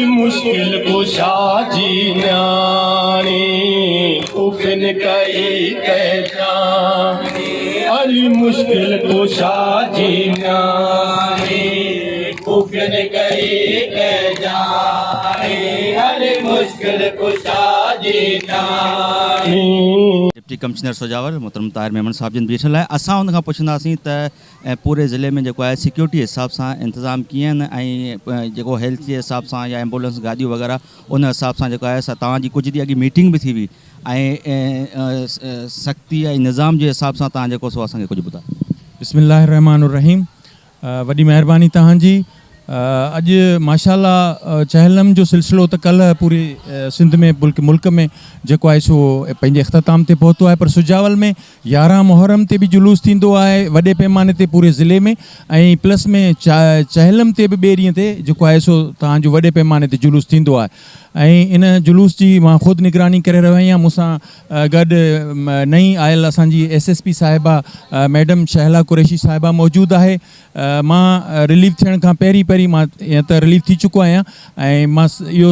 मुश्किल कुशा जी न्याणी उफिन कई कहजानी अली मुश्किल कुशा जी न्याणी उफिन कई कहजानी अली मुश्किल कुशा जी न्याणी। डिप्टी कमिश्नर सुजावल मोहतरम ताहिर मेमन साहब जन बीठल है। असां उन खां पुछंदासीं त पूरे ज़िले में जेको आहे सिक्योरिटी हिसाब सां इंतज़ाम कीअं आहिनि ऐं जेको हेल्थ जे हिसाब सां या एम्बुलेंस गाॾियूं वग़ैरह उन हिसाब सां जेको आहे तव्हांजी कुझु ॾींहं अॻु मीटिंग बि थी हुई ऐं सख़्ती ऐं निज़ाम जे हिसाब सां तव्हां जेको सो असांखे कुझु ॿुधायो। बिस्मिल्लाहिर्रहमानिर्रहीम। वॾी महिरबानी तव्हांजी। अॼु माशाल्लाह चहलम जो सिलसिलो त कल्ह पूरी सिंध में मुल्क में जेको आहे सो पंहिंजे इख़्तिताम ते पहुतो आहे, पर सुजावल में 11 मुहर्रम ते बि जुलूस थींदो आहे वॾे पैमाने ते पूरे ज़िले में, ऐं प्लस में चहलम ते बि ॿिए ॾींहं ते जेको आहे सो तव्हांजो वॾे पैमाने ते जुलूस थींदो आहे। ऐं इन जुलूस जी मां ख़ुदि निगरानी करे रहियो आहियां। मूंसां गॾु नई आयल असांजी SSP साहिबा मैडम शहला कुरैशी साहिबा मौजूदु आहे। मां रिलीव थियण खां पहिरीं मां ईअं त रिलीव थी चुको आहियां ऐं मां इहो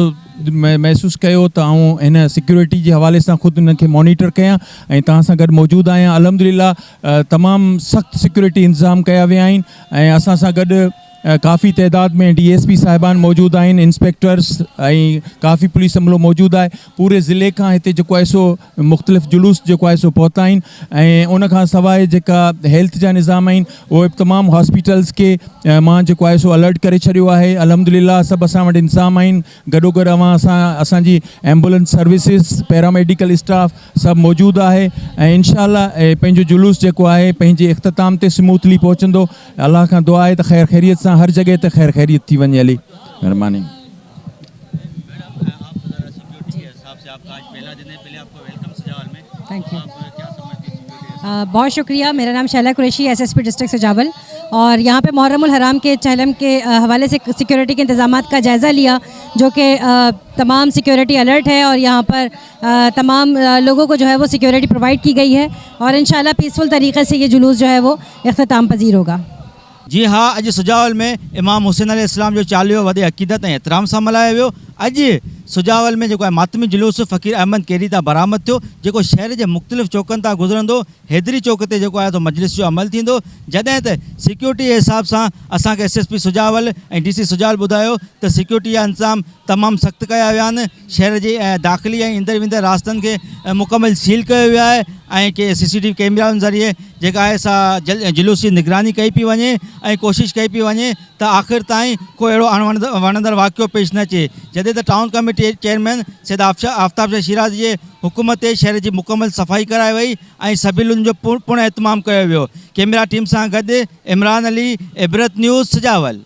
महसूसु कयो त आउं हिन सिक्योरिटी जे हवाले सां ख़ुदि हुनखे मॉनिटर कयां ऐं तव्हां सां गॾु मौजूदु आहियां। अल्हम्दुलिल्लाह तमामु सख़्तु सिक्योरिटी इंतज़ाम कया विया आहिनि ऐं असां सां गॾु काफ़ी तइदाद में DSP साहिबान मौजूदु आहिनि, इंस्पेक्टर्स ऐं काफ़ी पुलिस अमलो मौजूदु आहे। पूरे ज़िले खां हिते जेको आहे सो मुख़्तलिफ़ जुलूस जेको आहे सो पहुता आहिनि ऐं उन खां सवाइ जेका हेल्थ जा निज़ाम आहिनि उहे तमामु हॉस्पिटल्स खे मां जेको आहे सो अलर्ट करे छॾियो आहे। अल्हम्दुलिल्लाह सभु असां वटि इंतज़ाम आहिनि। गॾोगॾु असांजी एम्बुलेंस सर्विसिस, पैरामेडिकल स्टाफ सभु मौजूदु आहे ऐं इंशाअल्लाह पंहिंजो जुलूस जेको आहे पंहिंजे इख़्तिताम ते स्मूथली पहुचंदो। अल्लाह खां दुआ आहे त ख़ैर ख़ैरियत सां हर जगह ते खैर खैरियत थी वञे। अली मेहरबानी। थैंक यू, बहुत शुक्रिया। मेरा नाम शहला कुरैशी, SSP डिस्ट्रिक्ट सुजावल, और यहाँ पे मुहर्रमुल हराम के चहलम के हवाले से सिक्योरिटी के इंतजामात का जायज़ा लिया, जो कि तमाम सिक्योरिटी अलर्ट है और यहाँ पर तमाम लोगों को जो है वो सिक्योरिटी प्रोवाइड की गई है और इंशाल्लाह पीसफुल तरीक़े से ये जुलूस जो है वो इख्तिताम पजीर होगा। जी हाँ, अॼु सुजावल में इमाम हुसैन अलैहिस्सलाम जो चालीहो वॾे अक़ीदत ऐं एतिराम सां मल्हायो वियो। अॼु सुजावल में जेको आहे मातमी जुलूस फ़कीर अहमद केरी तां बरामद थियो, जेको शहर जे मुख़्तलिफ़ चौकनि तां गुज़रंदो। हैदरी चौक ते जेको आहे तो मजलिस जो अमल थींदो, जॾहिं त सिक्योरिटी जे हिसाब सां असांखे SSP सुजावल ऐं DC सुजावल ॿुधायो त सिक्योरिटी जा इंतज़ाम तमामु सख़्तु कया विया आहिनि। शहर जे दाख़िली ऐं ईंदड़ वेंदड़ रास्तनि खे मुकमल सील कयो वियो आहे ऐं के CCTV कैमराउनि ज़रिए जेका आहे सा जुलूस जी निगरानी कई पई वञे ऐं कोशिशि कई पई वञे त आख़िर ताईं को अहिड़ो अणवणंदड़ वाक़ियो पेश न अचे। जॾहिं त town committee chairman Syed Aftab Shah Shirazi जे हुकूम ते शहर जी मुकमल सफ़ाई कराई वई ऐं सबिलुनि जो पूर्ण एहतमाम कयो वियो। कैमरा टीम सां गॾु इमरान अली, इबरत न्यूज़ सुजावल।